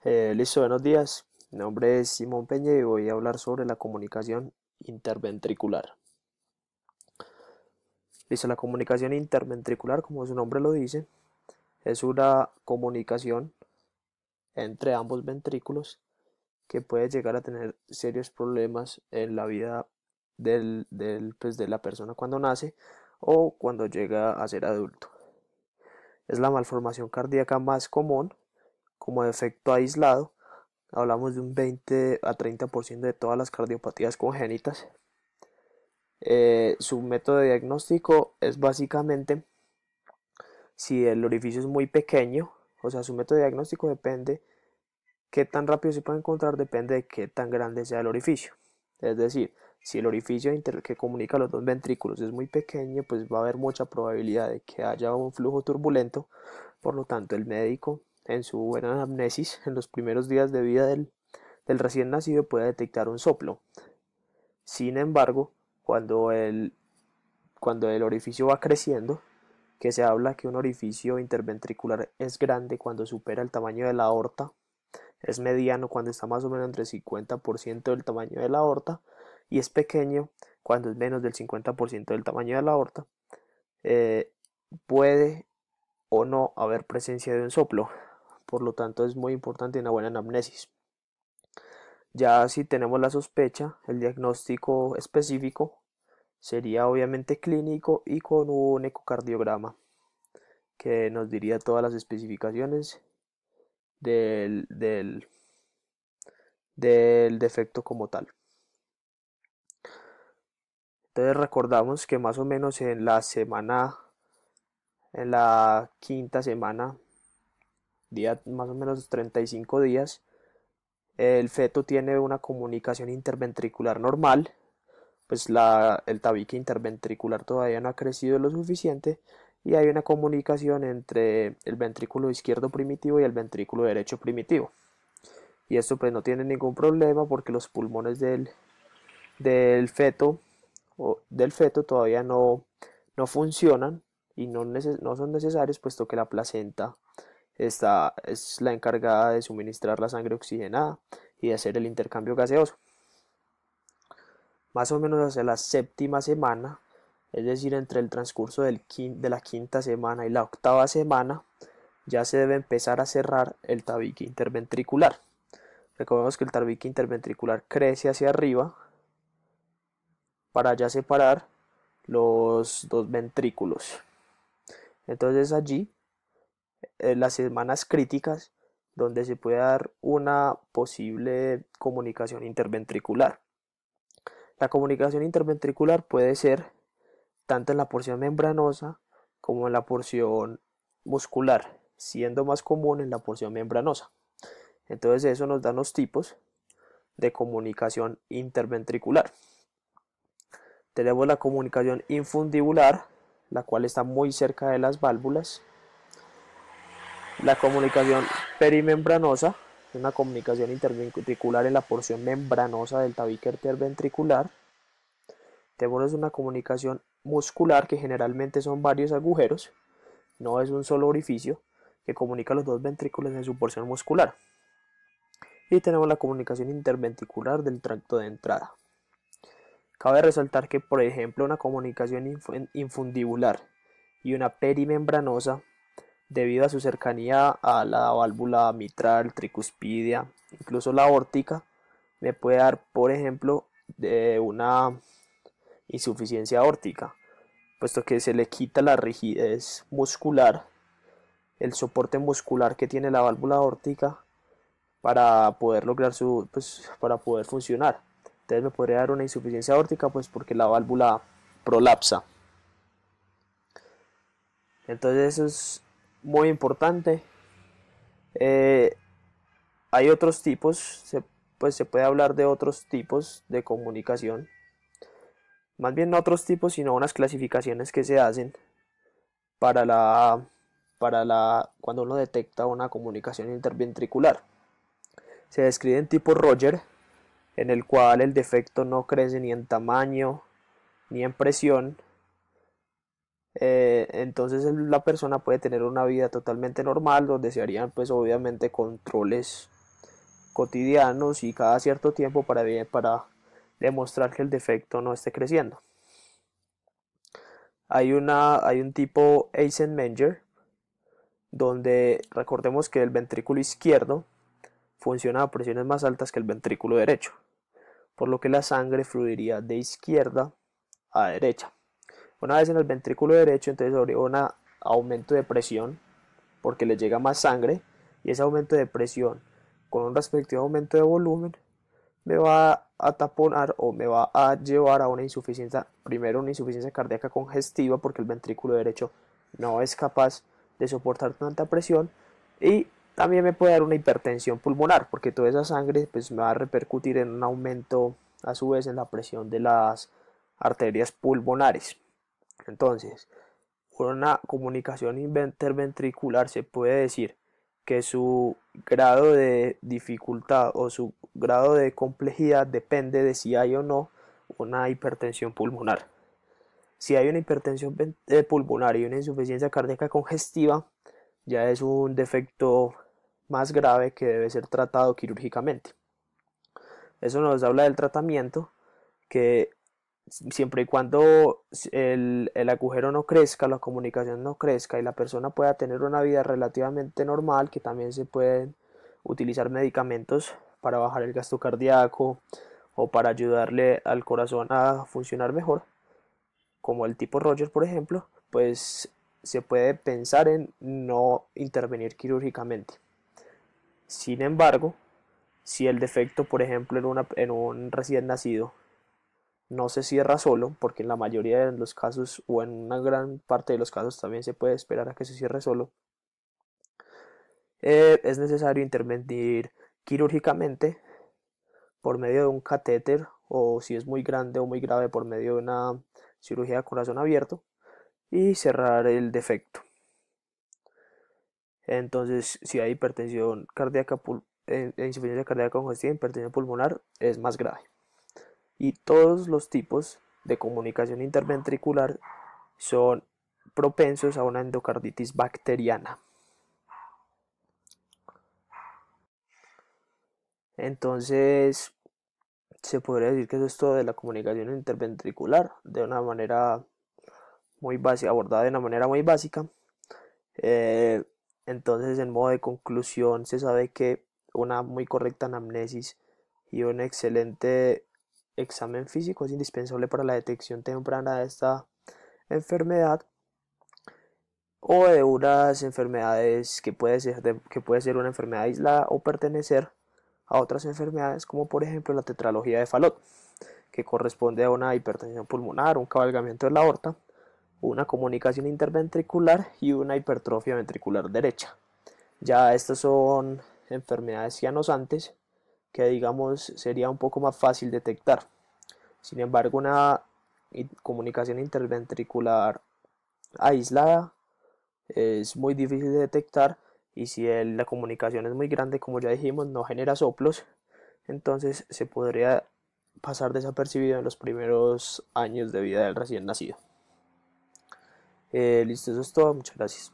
Listo, buenos días. Mi nombre es Simón Peña y voy a hablar sobre la comunicación interventricular. Listo, la comunicación interventricular, como su nombre lo dice, es una comunicación entre ambos ventrículos que puede llegar a tener serios problemas en la vida pues, de la persona cuando nace o cuando llega a ser adulto. Es la malformación cardíaca más común como defecto aislado. Hablamos de un 20 a 30% de todas las cardiopatías congénitas. Su método de diagnóstico es básicamente si el orificio es muy pequeño, o sea, su método de diagnóstico depende qué tan rápido se puede encontrar, depende de qué tan grande sea el orificio. Es decir, si el orificio que comunica los dos ventrículos es muy pequeño, pues va a haber mucha probabilidad de que haya un flujo turbulento. Por lo tanto, el médico, en su buena anamnesis, en los primeros días de vida del recién nacido, puede detectar un soplo. Sin embargo, cuando el orificio va creciendo, que se habla que un orificio interventricular es grande cuando supera el tamaño de la aorta, es mediano cuando está más o menos entre el 50% del tamaño de la aorta y es pequeño cuando es menos del 50% del tamaño de la aorta, eh, puede o no haber presencia de un soplo. Por lo tanto, es muy importante una buena anamnesis. Ya si tenemos la sospecha, el diagnóstico específico sería obviamente clínico y con un ecocardiograma que nos diría todas las especificaciones del, del, del defecto como tal. Entonces recordamos que más o menos en la quinta semana, día más o menos 35 días, el feto tiene una comunicación interventricular normal, pues el tabique interventricular todavía no ha crecido lo suficiente y hay una comunicación entre el ventrículo izquierdo primitivo y el ventrículo derecho primitivo. Y esto pues no tiene ningún problema porque los pulmones del feto del feto todavía no funcionan y no son necesarios puesto que la placenta es la encargada de suministrar la sangre oxigenada y de hacer el intercambio gaseoso. Más o menos hacia la séptima semana, es decir, entre el transcurso de la quinta semana y la octava semana, ya se debe empezar a cerrar el tabique interventricular. Recordemos que el tabique interventricular crece hacia arriba para ya separar los dos ventrículos. Entonces allí, en las semanas críticas, donde se puede dar una posible comunicación interventricular. La comunicación interventricular puede ser tanto en la porción membranosa como en la porción muscular, siendo más común en la porción membranosa. Entonces eso nos da los tipos de comunicación interventricular. Tenemos la comunicación infundibular, la cual está muy cerca de las válvulas. La comunicación perimembranosa, una comunicación interventricular en la porción membranosa del tabique interventricular. Tenemos una comunicación muscular que generalmente son varios agujeros, no es un solo orificio, que comunica los dos ventrículos en su porción muscular. Y tenemos la comunicación interventricular del tracto de entrada. Cabe resaltar que, por ejemplo, una comunicación infundibular y una perimembranosa, debido a su cercanía a la válvula mitral, tricuspidia, incluso la aórtica, me puede dar, por ejemplo, de una insuficiencia aórtica, puesto que se le quita la rigidez muscular, el soporte muscular que tiene la válvula aórtica para poder lograr para poder funcionar. Entonces me podría dar una insuficiencia aórtica, pues porque la válvula prolapsa. Entonces eso es muy importante. Eh, Hay otros tipos, pues se puede hablar de otros tipos de comunicación. Más bien no otros tipos, sino unas clasificaciones que se hacen para cuando uno detecta una comunicación interventricular. Se describe en tipo Roger, en el cual el defecto no crece ni en tamaño ni en presión. Entonces la persona puede tener una vida totalmente normal donde se harían pues obviamente controles cotidianos y cada cierto tiempo para demostrar que el defecto no esté creciendo. Hay un tipo Eisenmenger, donde recordemos que el ventrículo izquierdo funciona a presiones más altas que el ventrículo derecho, por lo que la sangre fluiría de izquierda a derecha. Una vez en el ventrículo derecho, entonces habría un aumento de presión porque le llega más sangre, y ese aumento de presión con un respectivo aumento de volumen me va a taponar o me va a llevar a una insuficiencia, primero una insuficiencia cardíaca congestiva porque el ventrículo derecho no es capaz de soportar tanta presión, y también me puede dar una hipertensión pulmonar porque toda esa sangre pues me va a repercutir en un aumento a su vez en la presión de las arterias pulmonares. Entonces, una comunicación interventricular se puede decir que su grado de dificultad o su grado de complejidad depende de si hay o no una hipertensión pulmonar. Si hay una hipertensión pulmonar y una insuficiencia cardíaca congestiva, ya es un defecto más grave que debe ser tratado quirúrgicamente. Eso nos habla del tratamiento, que siempre y cuando el agujero no crezca, la comunicación no crezca y la persona pueda tener una vida relativamente normal, que también se pueden utilizar medicamentos para bajar el gasto cardíaco o para ayudarle al corazón a funcionar mejor, como el tipo Roger por ejemplo, pues se puede pensar en no intervenir quirúrgicamente. Sin embargo, si el defecto, por ejemplo, en un recién nacido no se cierra solo, porque en la mayoría de los casos o en una gran parte de los casos también se puede esperar a que se cierre solo, es necesario intervenir quirúrgicamente por medio de un catéter, o si es muy grande o muy grave por medio de una cirugía de corazón abierto, y cerrar el defecto. Entonces, si hay hipertensión cardíaca, insuficiencia cardíaca congestiva, hipertensión pulmonar, es más grave. Y todos los tipos de comunicación interventricular son propensos a una endocarditis bacteriana. Entonces, se podría decir que eso es todo de la comunicación interventricular, de una manera muy básica, abordada de una manera muy básica. Eh, entonces, en modo de conclusión, se sabe que una muy correcta anamnesis y un excelente examen físico es indispensable para la detección temprana de esta enfermedad, o de unas enfermedades que puede ser una enfermedad aislada o pertenecer a otras enfermedades, como por ejemplo la tetralogía de Fallot, que corresponde a una hipertensión pulmonar, un cabalgamiento de la aorta, una comunicación interventricular y una hipertrofia ventricular derecha. Ya estas son enfermedades cianosantes que, digamos, sería un poco más fácil detectar. Sin embargo, una comunicación interventricular aislada es muy difícil de detectar, y si la comunicación es muy grande, como ya dijimos, no genera soplos, entonces se podría pasar desapercibido en los primeros años de vida del recién nacido. Listo, eso es todo, muchas gracias.